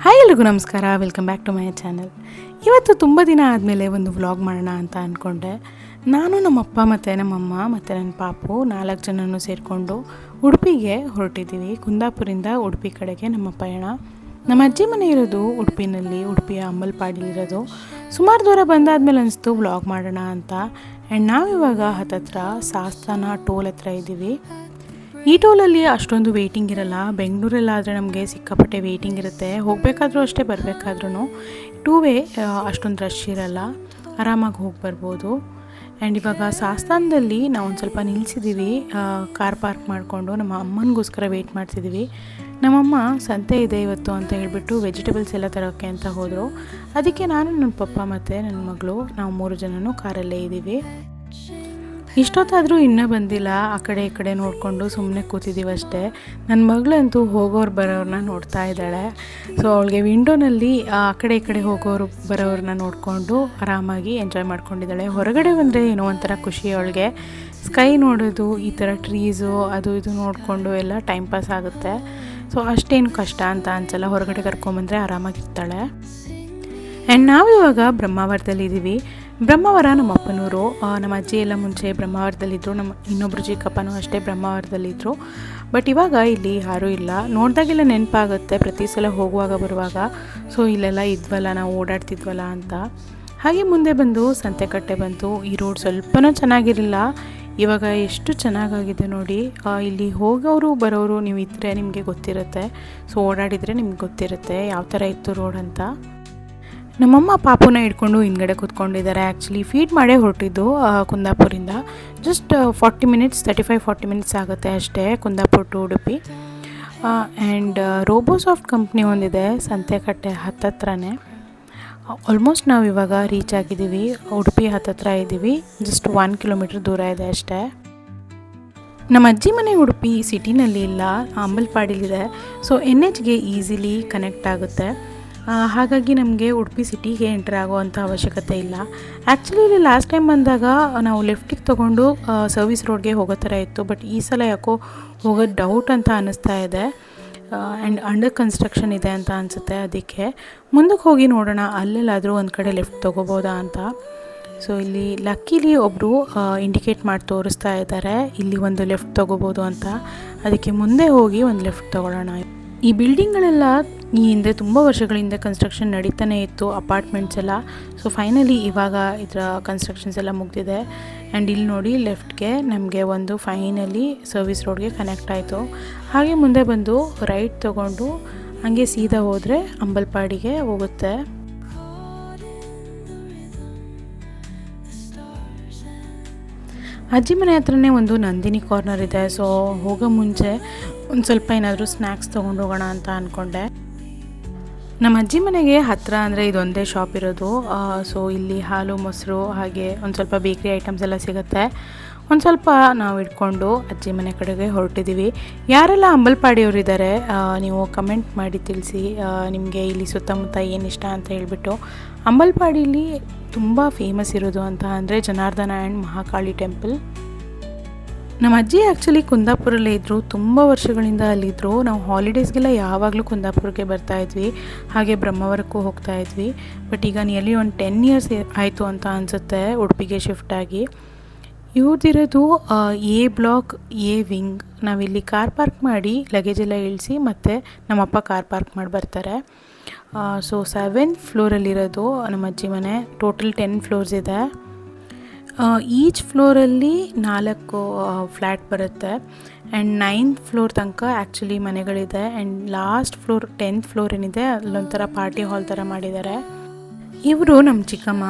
Hi ಎಲ್ರಿಗೂ ನಮಸ್ಕಾರ, welcome back to my channel. ಇವತ್ತು ತುಂಬ ದಿನ ಆದಮೇಲೆ ಒಂದು ವ್ಲಾಗ್ ಮಾಡೋಣ ಅಂತ ಅಂದ್ಕೊಂಡೆ. ನಾನು ನಮ್ಮಪ್ಪ ಮತ್ತು ನಮ್ಮಮ್ಮ ಮತ್ತು ನನ್ನ ಪಾಪು 4 ಜನನೂ ಸೇರಿಕೊಂಡು ಉಡುಪಿಗೆ ಹೊರಟಿದ್ದೀವಿ. ಕುಂದಾಪುರಿಂದ ಉಡುಪಿ ಕಡೆಗೆ ನಮ್ಮ ಪಯಣ. ನಮ್ಮ ಅಜ್ಜಿ ಮನೆ ಇರೋದು ಉಡುಪಿನಲ್ಲಿ, ಉಡುಪಿಯ ಅಂಬಲ್ಪಾಡಿಲಿರೋದು. ಸುಮಾರು ದೂರ ಬಂದಾದ್ಮೇಲೆ ಅನಿಸ್ತು ವ್ಲಾಗ್ ಮಾಡೋಣ ಅಂತ. ಆ್ಯಂಡ್ ನಾವಿವಾಗ ಹತ್ತತ್ರ ಸಾಸ್ತಾನ ಟೋಲ್ ಹತ್ರ ಇದ್ದೀವಿ. ಈ ಟೋಲಲ್ಲಿ ಅಷ್ಟೊಂದು ವೆಯ್ಟಿಂಗ್ ಇರಲ್ಲ. ಬೆಂಗಳೂರಲ್ಲಾದರೆ ನಮಗೆ ಸಿಕ್ಕಾಪಟ್ಟೆ ವೆಯ್ಟಿಂಗ್ ಇರುತ್ತೆ. ಹೋಗಬೇಕಾದ್ರೂ ಅಷ್ಟೇ, ಬರಬೇಕಾದ್ರೂ ಟೂ ವೇ ಅಷ್ಟೊಂದು ರಶ್ ಇರಲ್ಲ, ಆರಾಮಾಗಿ ಹೋಗಿ ಬರ್ಬೋದು. ಆ್ಯಂಡ್ ಇವಾಗ ಸಾಸ್ತಾನದಲ್ಲಿ ನಾವು ಒಂದು ಸ್ವಲ್ಪ ನಿಲ್ಲಿಸಿದ್ದೀವಿ, ಕಾರ್ ಪಾರ್ಕ್ ಮಾಡಿಕೊಂಡು ನಮ್ಮ ಅಮ್ಮನಿಗೋಸ್ಕರ ವೆಯ್ಟ್ ಮಾಡ್ತಿದ್ದೀವಿ. ನಮ್ಮಮ್ಮ ಸಂತೆ ಇದೆ ಇವತ್ತು ಅಂತ ಹೇಳಿಬಿಟ್ಟು ವೆಜಿಟೇಬಲ್ಸ್ ಎಲ್ಲ ತರೋಕ್ಕೆ ಅಂತ ಹೋದರು. ಅದಕ್ಕೆ ನಾನು, ನನ್ನ ಪಪ್ಪ ಮತ್ತು ನನ್ನ ಮಗಳು, ನಾವು 3 ಜನನೂ ಕಾರಲ್ಲೇ ಇದ್ದೀವಿ. ಇಷ್ಟೊತ್ತಾದರೂ ಇನ್ನೂ ಬಂದಿಲ್ಲ. ಆ ಕಡೆ ಈ ಕಡೆ ನೋಡಿಕೊಂಡು ಸುಮ್ಮನೆ ಕೂತಿದ್ದೀವಿ ಅಷ್ಟೇ. ನನ್ನ ಮಗಳಂತೂ ಹೋಗೋರು ಬರೋರನ್ನ ನೋಡ್ತಾ ಇದ್ದಾಳೆ. ಸೊ ಅವಳಿಗೆ ವಿಂಡೋನಲ್ಲಿ ಆ ಕಡೆ ಈ ಕಡೆ ಹೋಗೋರು ಬರೋರನ್ನ ನೋಡಿಕೊಂಡು ಆರಾಮಾಗಿ ಎಂಜಾಯ್ ಮಾಡ್ಕೊಂಡಿದ್ದಾಳೆ. ಹೊರಗಡೆ ಬಂದರೆ ಏನೋ ಒಂಥರ ಖುಷಿ ಅವಳಿಗೆ. ಸ್ಕೈ ನೋಡೋದು, ಈ ಥರ ಟ್ರೀಸು ಅದು ಇದು ನೋಡಿಕೊಂಡು ಎಲ್ಲ ಟೈಮ್ ಪಾಸ್ ಆಗುತ್ತೆ. ಸೊ ಅಷ್ಟೇನು ಕಷ್ಟ ಅಂತ ಅನ್ಸಲ್ಲ. ಹೊರಗಡೆ ಕರ್ಕೊಂಬಂದರೆ ಆರಾಮಾಗಿರ್ತಾಳೆ. ಆ್ಯಂಡ್ ನಾವಿವಾಗ ಬ್ರಹ್ಮಾವರದಲ್ಲಿದ್ದೀವಿ. ಬ್ರಹ್ಮಾವರ ನಮ್ಮ ಅಪ್ಪನೂರು. ನಮ್ಮ ಅಜ್ಜಿ ಎಲ್ಲ ಮುಂಚೆ ಬ್ರಹ್ಮಾವರದಲ್ಲಿದ್ದರು. ನಮ್ಮ ಇನ್ನೊಬ್ಬರು ಚಿಕ್ಕಪ್ಪನೂ ಅಷ್ಟೇ ಬ್ರಹ್ಮಾವರದಲ್ಲಿದ್ದರು. ಬಟ್ ಇವಾಗ ಇಲ್ಲಿ ಯಾರೂ ಇಲ್ಲ. ನೋಡಿದಾಗೆಲ್ಲ ನೆನಪಾಗುತ್ತೆ ಪ್ರತಿ ಸಲ ಹೋಗುವಾಗ ಬರುವಾಗ. ಸೊ ಇಲ್ಲೆಲ್ಲ ಇದ್ವಲ್ಲ, ನಾವು ಓಡಾಡ್ತಿದ್ವಲ್ಲ ಅಂತ. ಹಾಗೆ ಮುಂದೆ ಬಂದು ಸಂತೆಕಟ್ಟೆ ಬಂತು. ಈ ರೋಡ್ ಸ್ವಲ್ಪನೂ ಚೆನ್ನಾಗಿರಲಿಲ್ಲ, ಇವಾಗ ಎಷ್ಟು ಚೆನ್ನಾಗಾಗಿದೆ ನೋಡಿ. ಇಲ್ಲಿ ಹೋಗೋರು ಬರೋರು ನೀವು ಇದ್ದರೆ ನಿಮಗೆ ಗೊತ್ತಿರುತ್ತೆ. ಸೊ ಓಡಾಡಿದರೆ ನಿಮ್ಗೆ ಗೊತ್ತಿರುತ್ತೆ ಯಾವ ಥರ ಇತ್ತು ರೋಡ್ ಅಂತ. ನಮ್ಮಮ್ಮ ಪಾಪುನ ಹಿಡ್ಕೊಂಡು ಹಿಂದ್ಗಡೆ ಕೂತ್ಕೊಂಡಿದ್ದಾರೆ. ಆ್ಯಕ್ಚುಲಿ ಫೀಡ್ ಮಾಡೇ ಹೊರಟಿದ್ದು ಕುಂದಾಪುರಿಂದ. ಜಸ್ಟ್ 40 ಮಿನಿಟ್ಸ್, 35-40 ಮಿನಿಟ್ಸ್ ಆಗುತ್ತೆ ಅಷ್ಟೇ Kundapura to Udupi. And Robosoft company ಒಂದಿದೆ ಸಂತೆಕಟ್ಟೆ ಹತ್ತತ್ರನೇ. ಆಲ್ಮೋಸ್ಟ್ ನಾವು ಇವಾಗ ರೀಚ್ ಆಗಿದ್ದೀವಿ. ಉಡುಪಿ ಹತ್ತತ್ರ ಇದ್ದೀವಿ. ಜಸ್ಟ್ 1 ಕಿಲೋಮೀಟ್ರ್ ದೂರ ಇದೆ ಅಷ್ಟೇ. ನಮ್ಮ ಅಜ್ಜಿ ಮನೆ ಉಡುಪಿ ಸಿಟಿನಲ್ಲಿ ಇಲ್ಲ, ಅಂಬಲ್ಪಾಡಿಲಿದೆ. ಸೊ NHಗೆ ಈಸಿಲಿ ಕನೆಕ್ಟ್ ಆಗುತ್ತೆ. ಹಾಗಾಗಿ ನಮಗೆ ಉಡುಪಿ ಸಿಟಿಗೆ ಎಂಟರ್ ಆಗೋವಂಥ ಅವಶ್ಯಕತೆ ಇಲ್ಲ. ಆ್ಯಕ್ಚುಲಿ ಇಲ್ಲಿ ಲಾಸ್ಟ್ ಟೈಮ್ ಬಂದಾಗ ನಾವು ಲೆಫ್ಟಿಗೆ ತೊಗೊಂಡು ಸರ್ವಿಸ್ ರೋಡ್ಗೆ ಹೋಗೋ ಥರ ಇತ್ತು. ಬಟ್ ಈ ಸಲ ಯಾಕೋ ಹೋಗೋದು ಡೌಟ್ ಅಂತ ಅನ್ನಿಸ್ತಾ ಇದೆ. ಆ್ಯಂಡ್ ಅಂಡರ್ ಕನ್ಸ್ಟ್ರಕ್ಷನ್ ಇದೆ ಅಂತ ಅನಿಸುತ್ತೆ. ಅದಕ್ಕೆ ಮುಂದಕ್ಕೆ ಹೋಗಿ ನೋಡೋಣ, ಅಲ್ಲೆಲ್ಲಾದರೂ ಒಂದು ಕಡೆ ಲೆಫ್ಟ್ ತೊಗೋಬೋದಾ ಅಂತ. ಸೊ ಇಲ್ಲಿ ಲಕ್ಕಿಲಿ ಒಬ್ಬರು ಇಂಡಿಕೇಟ್ ಮಾಡಿ ತೋರಿಸ್ತಾ ಇದ್ದಾರೆ, ಇಲ್ಲಿ ಒಂದು ಲೆಫ್ಟ್ ತೊಗೋಬೋದು ಅಂತ. ಅದಕ್ಕೆ ಮುಂದೆ ಹೋಗಿ ಒಂದು ಲೆಫ್ಟ್ ತೊಗೊಳ್ಳೋಣ. ಈ ಬಿಲ್ಡಿಂಗ್ಗಳೆಲ್ಲ ಈ ಹಿಂದೆ ತುಂಬ ವರ್ಷಗಳಿಂದ ಕನ್ಸ್ಟ್ರಕ್ಷನ್ ನಡೀತಾನೆ ಇತ್ತು, ಅಪಾರ್ಟ್ಮೆಂಟ್ಸ್ ಎಲ್ಲ. ಸೊ ಫೈನಲಿ ಇವಾಗ ಇದರ ಕನ್ಸ್ಟ್ರಕ್ಷನ್ಸ್ ಎಲ್ಲ ಮುಗಿದಿದೆ. ಆ್ಯಂಡ್ ಇಲ್ಲಿ ನೋಡಿ ಲೆಫ್ಟ್ಗೆ ನಮಗೆ ಒಂದು ಫೈನಲಿ ಸರ್ವಿಸ್ ರೋಡ್ಗೆ ಕನೆಕ್ಟ್ ಆಯಿತು. ಹಾಗೆ ಮುಂದೆ ಬಂದು ರೈಟ್ ತೊಗೊಂಡು ಹಾಗೆ ಸೀದಾ ಹೋದರೆ ಅಂಬಲ್ಪಾಡಿಗೆ ಹೋಗುತ್ತೆ. ಅಜ್ಜಿ ಮನೆ ಹತ್ರನೇ ಒಂದು ನಂದಿನಿ ಕಾರ್ನರ್ ಇದೆ. ಸೊ ಹೋಗೋ ಮುಂಚೆ ಒಂದು ಸ್ವಲ್ಪ ಏನಾದರೂ ಸ್ನ್ಯಾಕ್ಸ್ ತೊಗೊಂಡು ಹೋಗೋಣ ಅಂತ ಅಂದ್ಕೊಂಡೆ. ನಮ್ಮ ಅಜ್ಜಿ ಮನೆಗೆ ಹತ್ತಿರ ಅಂದರೆ ಇದೊಂದೇ ಶಾಪ್ ಇರೋದು. ಸೊ ಇಲ್ಲಿ ಹಾಲು, ಮೊಸರು ಹಾಗೆ ಒಂದು ಸ್ವಲ್ಪ ಬೇಕ್ರಿ ಐಟಮ್ಸ್ ಎಲ್ಲ ಸಿಗುತ್ತೆ. ಒಂದು ಸ್ವಲ್ಪ ನಾವು ಇಟ್ಕೊಂಡು ಅಜ್ಜಿ ಮನೆ ಕಡೆಗೆ ಹೊರಟಿದ್ದೀವಿ. ಯಾರೆಲ್ಲ ಅಂಬಲ್ಪಾಡಿಯವರಿದ್ದಾರೆ ನೀವು ಕಮೆಂಟ್ ಮಾಡಿ ತಿಳಿಸಿ, ನಿಮಗೆ ಇಲ್ಲಿ ಸುತ್ತಮುತ್ತ ಏನು ಇಷ್ಟ ಅಂತ ಹೇಳಿಬಿಟ್ಟು. ಅಂಬಲ್ಪಾಡಿಲಿ ತುಂಬ ಫೇಮಸ್ ಇರೋದು ಅಂತ ಅಂದರೆ ಜನಾರ್ದನ ಆ್ಯಂಡ್ ಮಹಾಕಾಳಿ ಟೆಂಪಲ್. ನಮ್ಮ ಅಜ್ಜಿ ಆ್ಯಕ್ಚುಲಿ ಕುಂದಾಪುರಲ್ಲೇ ಇದ್ದರು, ತುಂಬ ವರ್ಷಗಳಿಂದ ಅಲ್ಲಿದ್ದರು. ನಾವು ಹಾಲಿಡೇಸ್ಗೆಲ್ಲ ಯಾವಾಗಲೂ ಕುಂದಾಪುರಕ್ಕೆ ಬರ್ತಾಯಿದ್ವಿ, ಹಾಗೆ ಬ್ರಹ್ಮಾವರಕ್ಕೂ ಹೋಗ್ತಾಯಿದ್ವಿ. ಬಟ್ ಈಗ ನಿಯರ್ಲಿ ಒಂದು 10 ಇಯರ್ಸ್ ಆಯಿತು ಅಂತ ಅನಿಸುತ್ತೆ ಉಡುಪಿಗೆ ಶಿಫ್ಟ್ ಆಗಿ. ಇವ್ರದ್ದಿರೋದು A ಬ್ಲಾಕ್ A ವಿಂಗ್. ನಾವಿಲ್ಲಿ ಕಾರ್ ಪಾರ್ಕ್ ಮಾಡಿ ಲಗೇಜ್ ಎಲ್ಲ ಇಳಿಸಿ ಮತ್ತು ನಮ್ಮಪ್ಪ ಕಾರ್ ಪಾರ್ಕ್ ಮಾಡಿ ಬರ್ತಾರೆ. ಸೊ 7th ಫ್ಲೋರಲ್ಲಿರೋದು ನಮ್ಮ ಅಜ್ಜಿ ಮನೆ. ಟೋಟಲ್ 10 ಫ್ಲೋರ್ಸ್ ಇದೆ. ಈಚ್ ಫ್ಲೋರಲ್ಲಿ 4 ಫ್ಲ್ಯಾಟ್ ಬರುತ್ತೆ. ಆ್ಯಂಡ್ 9th ಫ್ಲೋರ್ ತನಕ ಆ್ಯಕ್ಚುಲಿ ಮನೆಗಳಿದೆ. And last floor 10th floor ಏನಿದೆ ಅಲ್ಲೊಂಥರ ಪಾರ್ಟಿ ಹಾಲ್ ಥರ ಮಾಡಿದ್ದಾರೆ. ಇವರು ನಮ್ಮ ಚಿಕ್ಕಮ್ಮ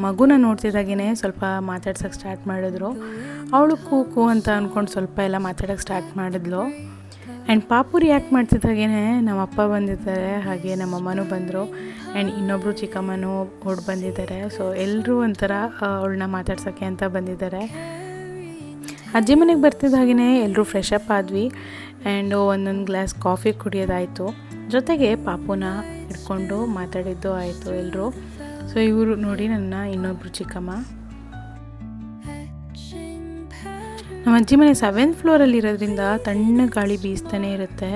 ಮಗುನ ನೋಡ್ತಿದ್ದಾಗೇ ಸ್ವಲ್ಪ ಮಾತಾಡ್ಸೋಕ್ಕೆ ಸ್ಟಾರ್ಟ್ ಮಾಡಿದ್ರು. ಅವಳು ಕೂಕು ಅಂತ ಅಂದ್ಕೊಂಡು ಸ್ವಲ್ಪ ಎಲ್ಲ ಮಾತಾಡೋಕ್ಕೆ ಸ್ಟಾರ್ಟ್ ಮಾಡಿದ್ಲು. ಆ್ಯಂಡ್ ಪಾಪು ರಿಯಾಕ್ಟ್ ಮಾಡ್ತಿದ್ದಾಗೇ ನಮ್ಮಪ್ಪ ಬಂದಿದ್ದಾರೆ, ಹಾಗೆ ನಮ್ಮಮ್ಮನೂ ಬಂದರು. ಆ್ಯಂಡ್ ಇನ್ನೊಬ್ಬರು ಚಿಕ್ಕಮ್ಮನೂ ಹೊಡ್ ಬಂದಿದ್ದಾರೆ. ಸೊ ಎಲ್ಲರೂ ಒಂಥರ ಅವಳನ್ನ ಮಾತಾಡ್ಸೋಕ್ಕೆ ಅಂತ ಬಂದಿದ್ದಾರೆ. ಅಜ್ಜಿ ಮನೆಗೆ ಬರ್ತಿದ್ದಾಗೇ ಎಲ್ಲರೂ ಫ್ರೆಶ್ ಅಪ್ ಆದ್ವಿ. ಆ್ಯಂಡ್ ಒಂದೊಂದು ಗ್ಲಾಸ್ ಕಾಫಿ ಕುಡಿಯೋದಾಯಿತು. ಜೊತೆಗೆ ಪಾಪುನ ಇಟ್ಕೊಂಡು ಮಾತಾಡಿದ್ದು ಆಯಿತು ಎಲ್ಲರೂ. ಸೊ ಇವರು ನೋಡಿ ನನ್ನ ಇನ್ನೊಬ್ಬರು ಚಿಕ್ಕಮ್ಮ. ನಮ್ಮ ಅಜ್ಜಿ ಮನೆ 7th ಫ್ಲೋರಲ್ಲಿರೋದ್ರಿಂದ ತಣ್ಣ ಗಾಳಿ ಬೀಸ್ತಾನೆ ಇರುತ್ತೆ.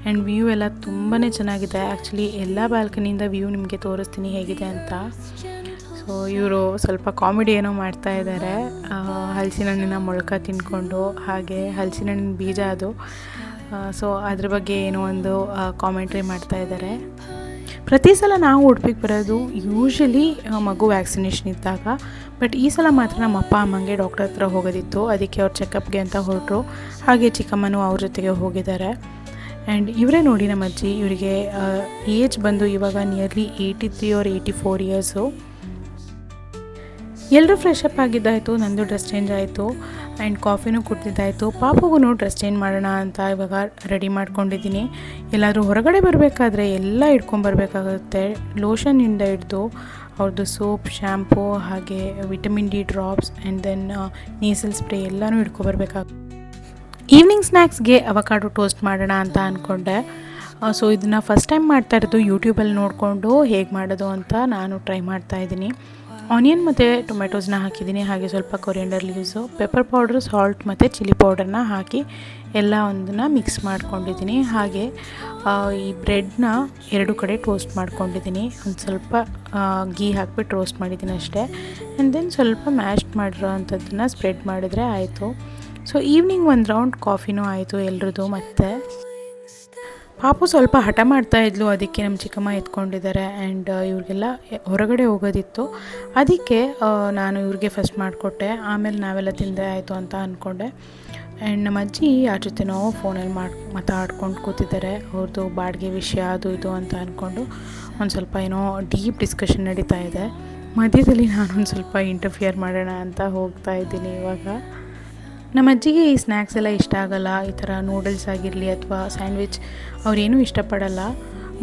ಆ್ಯಂಡ್ ವ್ಯೂ ಎಲ್ಲ ತುಂಬಾ ಚೆನ್ನಾಗಿದೆ. ಆ್ಯಕ್ಚುಲಿ ಎಲ್ಲ ಬಾಲ್ಕನಿಯಿಂದ ವ್ಯೂ ನಿಮಗೆ ತೋರಿಸ್ತೀನಿ ಹೇಗಿದೆ ಅಂತ. ಸೊ ಇವರು ಸ್ವಲ್ಪ ಕಾಮಿಡಿ ಏನೋ ಮಾಡ್ತಾ ಇದ್ದಾರೆ. ಹಲಸಿನ ಹಣ್ಣಿನ ಮೊಳಕ ತಿಂದ್ಕೊಂಡು, ಹಾಗೆ ಹಲಸಿನ ಹಣ್ಣಿನ ಬೀಜ ಅದು. ಸೊ ಅದ್ರ ಬಗ್ಗೆ ಏನೋ ಒಂದು ಕಾಮೆಂಟ್ರಿ ಮಾಡ್ತಾ ಇದ್ದಾರೆ. ಪ್ರತಿ ಸಲ ನಾವು ಉಡುಪಿಗೆ ಬರೋದು ಯೂಶ್ವಲಿ ಮಗು ವ್ಯಾಕ್ಸಿನೇಷನ್ ಇದ್ದಾಗ. ಬಟ್ ಈ ಸಲ ಮಾತ್ರ ನಮ್ಮ ಅಪ್ಪ ಅಮ್ಮಂಗೆ ಡಾಕ್ಟರ್ ಹತ್ರ ಹೋಗೋದಿತ್ತು, ಅದಕ್ಕೆ ಅವ್ರು ಚೆಕಪ್ಗೆ ಅಂತ ಹೊರಟರು. ಹಾಗೆ ಚಿಕ್ಕಮ್ಮನೂ ಅವ್ರ ಜೊತೆಗೆ ಹೋಗಿದ್ದಾರೆ. ಆ್ಯಂಡ್ ಇವರೇ ನೋಡಿ ನಮ್ಮ ಅಜ್ಜಿ. ಇವರಿಗೆ ಏಜ್ ಬಂದು ಇವಾಗ ನಿಯರ್ಲಿ 83 or 84 ಇಯರ್ಸು. ಎಲ್ಲರೂ ಫ್ರೆಶ್ ಅಪ್ ಆಗಿದ್ದಾಯಿತು, ನಂದು ಡ್ರೆಸ್ ಚೇಂಜ್ ಆಯಿತು ಆ್ಯಂಡ್ ಕಾಫಿನೂ ಕುಡ್ದಿದ್ದಾಯಿತು. ಪಾಪಗೂ ಡ್ರೆಸ್ ಚೇಂಜ್ ಮಾಡೋಣ ಅಂತ ಇವಾಗ ರೆಡಿ ಮಾಡ್ಕೊಂಡಿದ್ದೀನಿ. ಎಲ್ಲಾದರೂ ಹೊರಗಡೆ ಬರಬೇಕಾದ್ರೆ ಎಲ್ಲ ಇಟ್ಕೊಂಬರ್ಬೇಕಾಗುತ್ತೆ. ಲೋಷನಿಂದ ಹಿಡ್ದು ಅವ್ರದ್ದು ಸೋಪ್, ಶ್ಯಾಂಪೂ, ಹಾಗೆ vitamin D drops and then nasal spray ಎಲ್ಲನೂ ಇಟ್ಕೊಬರ್ಬೇಕಾಗುತ್ತೆ. ಈವ್ನಿಂಗ್ ಸ್ನ್ಯಾಕ್ಸ್ಗೆ ಅವಕಾಡೋ ಟೋಸ್ಟ್ ಮಾಡೋಣ ಅಂತ ಅಂದ್ಕೊಂಡೆ. ಸೊ ಇದನ್ನು ಫಸ್ಟ್ ಟೈಮ್ ಮಾಡ್ತಾ ಇರೋದು. ಯೂಟ್ಯೂಬಲ್ಲಿ ನೋಡಿಕೊಂಡು ಹೇಗೆ ಮಾಡೋದು ಅಂತ ನಾನು ಟ್ರೈ ಮಾಡ್ತಾಯಿದ್ದೀನಿ. ಆನಿಯನ್ ಮತ್ತು ಟೊಮೆಟೋಸ್ನ ಹಾಕಿದ್ದೀನಿ, ಹಾಗೆ ಸ್ವಲ್ಪ coriander leaves, pepper powder, salt ಮತ್ತು ಚಿಲ್ಲಿ ಪೌಡರ್ನ ಹಾಕಿ ಎಲ್ಲ ಒಂದನ್ನು ಮಿಕ್ಸ್ ಮಾಡ್ಕೊಂಡಿದ್ದೀನಿ. ಹಾಗೆ ಈ ಬ್ರೆಡ್ನ 2 ಕಡೆ ಟೋಸ್ಟ್ ಮಾಡ್ಕೊಂಡಿದ್ದೀನಿ. ಒಂದು ಸ್ವಲ್ಪ ಗೀ ಹಾಕ್ಬಿಟ್ಟು ರೋಸ್ಟ್ ಮಾಡಿದ್ದೀನಿ ಅಷ್ಟೇ. ಆ್ಯಂಡ್ ದೆನ್ ಸ್ವಲ್ಪ ಮ್ಯಾಶ್ ಮಾಡಿರೋ ಅಂಥದ್ದನ್ನು ಸ್ಪ್ರೆಡ್ ಮಾಡಿದ್ರೆ ಆಯಿತು. ಸೊ ಈವ್ನಿಂಗ್ ಒಂದು ರೌಂಡ್ ಕಾಫಿನೂ ಆಯಿತು ಎಲ್ರದ್ದು. ಮತ್ತು ಪಾಪು ಸ್ವಲ್ಪ ಹಠ ಮಾಡ್ತಾಯಿದ್ಲು, ಅದಕ್ಕೆ ನಮ್ಮ ಚಿಕ್ಕಮ್ಮ ಎತ್ಕೊಂಡಿದ್ದಾರೆ. ಆ್ಯಂಡ್ ಇವ್ರಿಗೆಲ್ಲ ಹೊರಗಡೆ ಹೋಗೋದಿತ್ತು, ಅದಕ್ಕೆ ನಾನು ಇವ್ರಿಗೆ ಫಸ್ಟ್ ಮಾಡಿಕೊಟ್ಟೆ. ಆಮೇಲೆ ನಾವೆಲ್ಲ ತಿಂದೆ ಆಯಿತು ಅಂತ ಅಂದ್ಕೊಂಡೆ. ಆ್ಯಂಡ್ ನಮ್ಮ ಅಜ್ಜಿ ಯಾರ ಜೊತೆನೋ ಫೋನಲ್ಲಿ ಮಾತಾಡ್ಕೊಂಡು ಕೂತಿದ್ದಾರೆ. ಅವ್ರದ್ದು ಬಾಡಿಗೆ ವಿಷಯ ಅದು ಇದು ಅಂತ ಅಂದ್ಕೊಂಡು ಒಂದು ಸ್ವಲ್ಪ ಏನೋ ಡೀಪ್ ಡಿಸ್ಕಷನ್ ನಡೀತಾ ಇದೆ. ಮಧ್ಯದಲ್ಲಿ ನಾನೊಂದು ಸ್ವಲ್ಪ ಇಂಟರ್ಫಿಯರ್ ಮಾಡೋಣ ಅಂತ ಹೋಗ್ತಾ ಇದ್ದೀನಿ ಇವಾಗ. ನಮ್ಮ ಅಜ್ಜಿಗೆ ಈ ಸ್ನ್ಯಾಕ್ಸ್ ಎಲ್ಲ ಇಷ್ಟ ಆಗೋಲ್ಲ. ಈ ಥರ ನೂಡಲ್ಸ್ ಆಗಿರಲಿ ಅಥವಾ ಸ್ಯಾಂಡ್ವಿಚ್ ಅವರೇನೂ ಇಷ್ಟಪಡಲ್ಲ.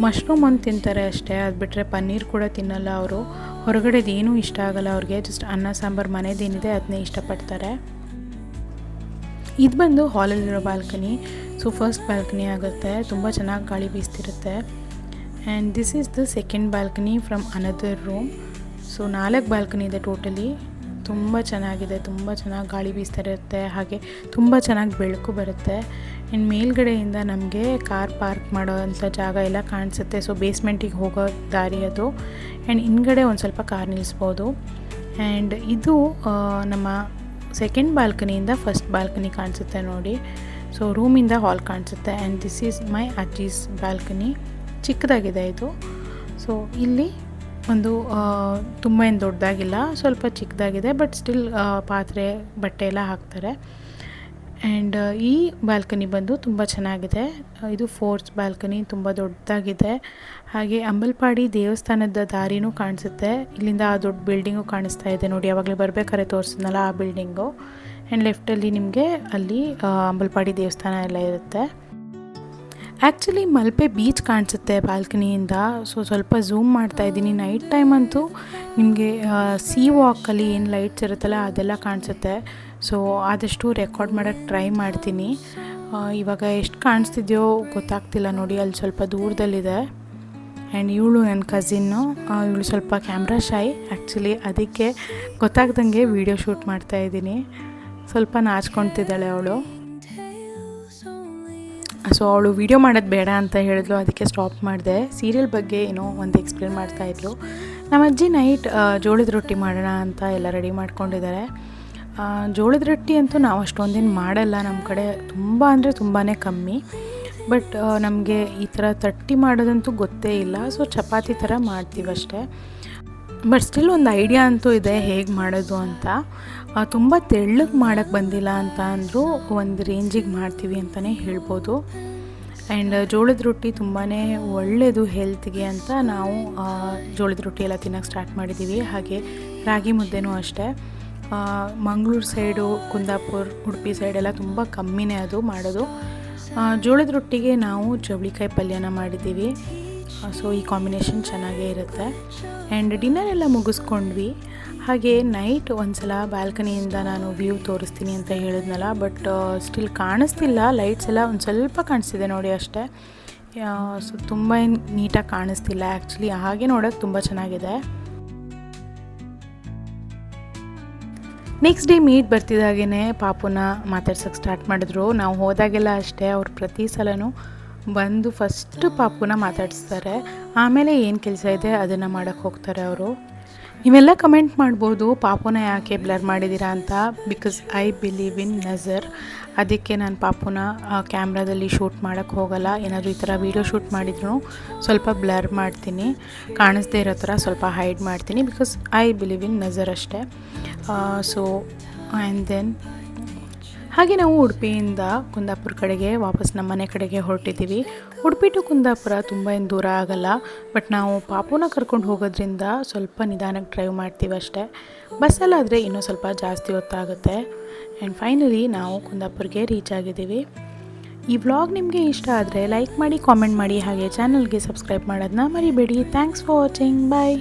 ಮಶ್ರೂಮ್ ಒಂದು ತಿಂತಾರೆ ಅಷ್ಟೇ, ಅದು ಬಿಟ್ಟರೆ ಪನ್ನೀರ್ ಕೂಡ ತಿನ್ನಲ್ಲ ಅವರು. ಹೊರಗಡೆದು ಏನೂ ಇಷ್ಟ ಆಗೋಲ್ಲ ಅವ್ರಿಗೆ. ಜಸ್ಟ್ ಅನ್ನ ಸಾಂಬಾರು ಮನೆದೇನಿದೆ ಅದನ್ನೇ ಇಷ್ಟಪಡ್ತಾರೆ. ಇದು ಬಂದು ಹಾಲಲ್ಲಿರೋ ಬಾಲ್ಕನಿ. ಸೊ ಫಸ್ಟ್ ಬಾಲ್ಕನಿ ಆಗುತ್ತೆ, ತುಂಬ ಚೆನ್ನಾಗಿ ಗಾಳಿ ಬೀಸ್ತಿರುತ್ತೆ. And this is the second balcony from another room. So 4 balcony ಇದೆ ಟೋಟಲಿ. ತುಂಬ ಚೆನ್ನಾಗಿದೆ, ತುಂಬ ಚೆನ್ನಾಗಿ ಗಾಳಿ ಬೀಸ್ತಾ ಇರುತ್ತೆ, ಹಾಗೆ ತುಂಬ ಚೆನ್ನಾಗಿ ಬೆಳಕು ಬರುತ್ತೆ. ಆ್ಯಂಡ್ ಮೇಲ್ಗಡೆಯಿಂದ ನಮಗೆ ಕಾರ್ ಪಾರ್ಕ್ ಮಾಡೋ ಅಂಥ ಜಾಗ ಎಲ್ಲ ಕಾಣಿಸುತ್ತೆ. ಸೊ ಬೇಸ್ಮೆಂಟಿಗೆ ಹೋಗೋ ದಾರಿ ಅದು. ಆ್ಯಂಡ್ ಹಿಂದ್ಗಡೆ ಒಂದು ಸ್ವಲ್ಪ ಕಾರ್ ನಿಲ್ಲಿಸ್ಬೋದು. ಆ್ಯಂಡ್ ಇದು ನಮ್ಮ ಸೆಕೆಂಡ್ ಬಾಲ್ಕನಿಯಿಂದ ಫಸ್ಟ್ ಬಾಲ್ಕನಿ ಕಾಣಿಸುತ್ತೆ ನೋಡಿ. ಸೊ ರೂಮಿಂದ ಹಾಲ್ ಕಾಣಿಸುತ್ತೆ. ಆ್ಯಂಡ್ ದಿಸ್ ಈಸ್ ಮೈ ಅಜ್ಜೀಸ್ ಬಾಲ್ಕನಿ. ಚಿಕ್ಕದಾಗಿದೆ ಇದು. ಸೊ ಇಲ್ಲಿ ಒಂದು ತುಂಬ ಏನು ದೊಡ್ಡದಾಗಿಲ್ಲ, ಸ್ವಲ್ಪ ಚಿಕ್ಕದಾಗಿದೆ. ಬಟ್ ಸ್ಟಿಲ್ ಪಾತ್ರೆ ಬಟ್ಟೆ ಎಲ್ಲ ಹಾಕ್ತಾರೆ. ಆ್ಯಂಡ್ ಈ ಬಾಲ್ಕನಿ ಬಂದು ತುಂಬ ಚೆನ್ನಾಗಿದೆ. ಇದು 4th ಬಾಲ್ಕನಿ, ತುಂಬ ದೊಡ್ಡದಾಗಿದೆ. ಹಾಗೆ ಅಂಬಲ್ಪಾಡಿ ದೇವಸ್ಥಾನದ ದಾರಿನೂ ಕಾಣಿಸುತ್ತೆ. ಇಲ್ಲಿಂದ ಆ ದೊಡ್ಡ ಬಿಲ್ಡಿಂಗು ಕಾಣಿಸ್ತಾ ಇದೆ ನೋಡಿ, ಯಾವಾಗಲೇ ಬರಬೇಕಾದ್ರೆ ತೋರಿಸಿದ್ನಲ್ಲ ಆ ಬಿಲ್ಡಿಂಗು. ಆ್ಯಂಡ್ ಲೆಫ್ಟಲ್ಲಿ ನಿಮಗೆ ಅಲ್ಲಿ ಅಂಬಲ್ಪಾಡಿ ದೇವಸ್ಥಾನ ಎಲ್ಲ ಇರುತ್ತೆ. ಆ್ಯಕ್ಚುಲಿ ಮಲ್ಪೆ ಬೀಚ್ ಕಾಣಿಸುತ್ತೆ ಬಾಲ್ಕನಿಯಿಂದ. ಸೊ ಸ್ವಲ್ಪ ಝೂಮ್ ಮಾಡ್ತಾಯಿದ್ದೀನಿ. ನೈಟ್ ಟೈಮ್ ಅಂತೂ ನಿಮಗೆ ಸೀ ವಾಕಲ್ಲಿ ಏನು ಲೈಟ್ಸ್ ಇರುತ್ತಲ್ಲ ಅದೆಲ್ಲ ಕಾಣಿಸುತ್ತೆ. ಸೊ ಆದಷ್ಟು ರೆಕಾರ್ಡ್ ಮಾಡೋಕ್ಕೆ ಟ್ರೈ ಮಾಡ್ತೀನಿ. ಇವಾಗ ಎಷ್ಟು ಕಾಣಿಸ್ತಿದೆಯೋ ಗೊತ್ತಾಗ್ತಿಲ್ಲ ನೋಡಿ, ಅಲ್ಲಿ ಸ್ವಲ್ಪ ದೂರದಲ್ಲಿದೆ. ಆ್ಯಂಡ್ ಇವಳು ನನ್ನ ಕಸಿನ್ನು. ಇವಳು ಸ್ವಲ್ಪ ಕ್ಯಾಮ್ರಾ ಶೈ ಆ್ಯಕ್ಚುಲಿ, ಅದಕ್ಕೆ ಗೊತ್ತಾಗ್ದಂಗೆ ವೀಡಿಯೋ ಶೂಟ್ ಮಾಡ್ತಾಯಿದ್ದೀನಿ. ಸ್ವಲ್ಪ ನಾಚ್ಕೊತಿದ್ದಾಳೆ ಅವಳು. ಸೊ ಅವಳು ವೀಡಿಯೋ ಮಾಡೋದು ಬೇಡ ಅಂತ ಹೇಳಿದ್ಲು, ಅದಕ್ಕೆ ಸ್ಟಾಪ್ ಮಾಡಿದೆ. ಸೀರಿಯಲ್ ಬಗ್ಗೆ ಏನೋ ಒಂದು ಎಕ್ಸ್ಪ್ಲೇನ್ ಮಾಡ್ತಾಯಿದ್ರು. ನಮ್ಮ ಅಜ್ಜಿ ನೈಟ್ ಜೋಳದ ರೊಟ್ಟಿ ಮಾಡೋಣ ಅಂತ ಎಲ್ಲ ರೆಡಿ ಮಾಡ್ಕೊಂಡಿದ್ದಾರೆ. ಜೋಳದ ರೊಟ್ಟಿ ಅಂತೂ ನಾವು ಅಷ್ಟೊಂದೇನು ಮಾಡಲ್ಲ ನಮ್ಮ ಕಡೆ, ತುಂಬ ಅಂದರೆ ತುಂಬಾ ಕಮ್ಮಿ. ಬಟ್ ನಮಗೆ ಈ ಥರ ತಟ್ಟಿ ಮಾಡೋದಂತೂ ಗೊತ್ತೇ ಇಲ್ಲ. ಸೊ ಚಪಾತಿ ಥರ ಮಾಡ್ತೀವಷ್ಟೇ. ಬಟ್ ಸ್ಟಿಲ್ ಒಂದು ಐಡಿಯಾ ಅಂತೂ ಇದೆ ಹೇಗೆ ಮಾಡೋದು ಅಂತ. ತುಂಬ ತೆಳ್ಳಗೆ ಮಾಡೋಕ್ಕೆ ಬಂದಿಲ್ಲ ಅಂತ ಅಂದರೂ ಒಂದು ರೇಂಜಿಗೆ ಮಾಡ್ತೀವಿ ಅಂತಲೇ ಹೇಳ್ಬೋದು. ಆ್ಯಂಡ್ ಜೋಳದ ರೊಟ್ಟಿ ತುಂಬಾ ಒಳ್ಳೆಯದು ಹೆಲ್ತ್ಗೆ ಅಂತ ನಾವು ಜೋಳದ ರೊಟ್ಟಿ ಎಲ್ಲ ತಿನ್ನೋಕ್ಕೆ ಸ್ಟಾರ್ಟ್ ಮಾಡಿದ್ದೀವಿ. ಹಾಗೆ ರಾಗಿ ಮುದ್ದೆನೂ ಅಷ್ಟೇ. ಮಂಗಳೂರು ಸೈಡು, ಕುಂದಾಪುರ, ಉಡುಪಿ ಸೈಡೆಲ್ಲ ತುಂಬ ಕಮ್ಮಿನೇ ಅದು ಮಾಡೋದು. ಜೋಳದ ರೊಟ್ಟಿಗೆ ನಾವು ಚವಳಿಕಾಯಿ ಪಲ್ಯನ ಮಾಡಿದ್ದೀವಿ. ಸೊ ಈ ಕಾಂಬಿನೇಷನ್ ಚೆನ್ನಾಗೇ ಇರುತ್ತೆ. ಆ್ಯಂಡ್ ಡಿನ್ನರ್ ಎಲ್ಲ ಮುಗಿಸ್ಕೊಂಡ್ವಿ. ಹಾಗೆ ನೈಟ್ ಒಂದು ಸಲ ಬಾಲ್ಕನಿಯಿಂದ ನಾನು ವ್ಯೂ ತೋರಿಸ್ತೀನಿ ಅಂತ ಹೇಳಿದ್ನಲ್ಲ, ಬಟ್ ಸ್ಟಿಲ್ ಕಾಣಿಸ್ತಿಲ್ಲ. ಲೈಟ್ಸ್ ಎಲ್ಲ ಒಂದು ಸ್ವಲ್ಪ ಕಾಣಿಸ್ತಿದೆ ನೋಡಿ ಅಷ್ಟೇ. ಸೊ ತುಂಬ ಏನು ನೀಟಾಗಿ ಕಾಣಿಸ್ತಿಲ್ಲ ಆ್ಯಕ್ಚುಲಿ. ಹಾಗೆ ನೋಡೋಕ್ಕೆ ತುಂಬ ಚೆನ್ನಾಗಿದೆ. ನೆಕ್ಸ್ಟ್ ಡೇ ಮೀಟ್ ಬರ್ತಿದ್ದಾಗೇ ಪಾಪುನ ಮಾತಾಡ್ಸೋಕ್ಕೆ ಸ್ಟಾರ್ಟ್ ಮಾಡಿದ್ರು. ನಾವು ಹೋದಾಗೆಲ್ಲ ಅಷ್ಟೇ, ಅವ್ರು ಪ್ರತಿ ಸಲನೂ ಬಂದು ಫಸ್ಟ್ ಪಾಪುನ ಮಾತಾಡಿಸ್ತಾರೆ, ಆಮೇಲೆ ಏನು ಕೆಲಸ ಇದೆ ಅದನ್ನು ಮಾಡೋಕ್ಕೆ ಹೋಗ್ತಾರೆ ಅವರು. ನೀವೆಲ್ಲ ಕಮೆಂಟ್ ಮಾಡ್ಬೋದು ಪಾಪುನ ಯಾಕೆ ಬ್ಲರ್ ಮಾಡಿದ್ದೀರಾ ಅಂತ. ಬಿಕಾಸ್ ಐ ಬಿಲೀವ್ ಇನ್ ನಜರ್. ಅದಕ್ಕೆ ನಾನು ಪಾಪುನ ಕ್ಯಾಮ್ರಾದಲ್ಲಿ ಶೂಟ್ ಮಾಡೋಕ್ಕೆ ಹೋಗಲ್ಲ. ಏನಾದರೂ ಈ ಥರ ವೀಡಿಯೋ ಶೂಟ್ ಮಾಡಿದ್ರು ಸ್ವಲ್ಪ ಬ್ಲರ್ ಮಾಡ್ತೀನಿ, ಕಾಣಿಸ್ದೇ ಇರೋ ಥರ ಸ್ವಲ್ಪ ಹೈಡ್ ಮಾಡ್ತೀನಿ. ಬಿಕಾಸ್ ಐ ಬಿಲೀವ್ ಇನ್ ನಜರ್ ಅಷ್ಟೇ. ಸೊ ಆ್ಯಂಡ್ ದೆನ್ ಹಾಗೆ ನಾವು ಉಡುಪಿಯಿಂದ ಕುಂದಾಪುರ ಕಡೆಗೆ ವಾಪಸ್ ನಮ್ಮ ಮನೆ ಕಡೆಗೆ ಹೊರಟಿದ್ದೀವಿ. ಉಡುಪಿ ಟು ಕುಂದಾಪುರ ತುಂಬ ಏನು ದೂರ ಆಗಲ್ಲ, ಬಟ್ ನಾವು ಪಾಪುನ ಕರ್ಕೊಂಡು ಹೋಗೋದ್ರಿಂದ ಸ್ವಲ್ಪ ನಿಧಾನಕ್ಕೆ ಡ್ರೈವ್ ಮಾಡ್ತೀವಿ ಅಷ್ಟೇ. ಬಸ್ಸಲ್ಲಾದರೆ ಇನ್ನೂ ಸ್ವಲ್ಪ ಜಾಸ್ತಿ ಹೊತ್ತಾಗುತ್ತೆ. ಆ್ಯಂಡ್ ಫೈನಲಿ ನಾವು ಕುಂದಾಪುರಗೆ ರೀಚ್ ಆಗಿದ್ದೀವಿ. ಈ ವ್ಲಾಗ್ ನಿಮಗೆ ಇಷ್ಟ ಆದರೆ ಲೈಕ್ ಮಾಡಿ, ಕಾಮೆಂಟ್ ಮಾಡಿ, ಹಾಗೆ ಚಾನಲ್ಗೆ ಸಬ್ಸ್ಕ್ರೈಬ್ ಮಾಡೋದನ್ನ ಮರಿಬೇಡಿ. Thanks for watching. ಬಾಯ್.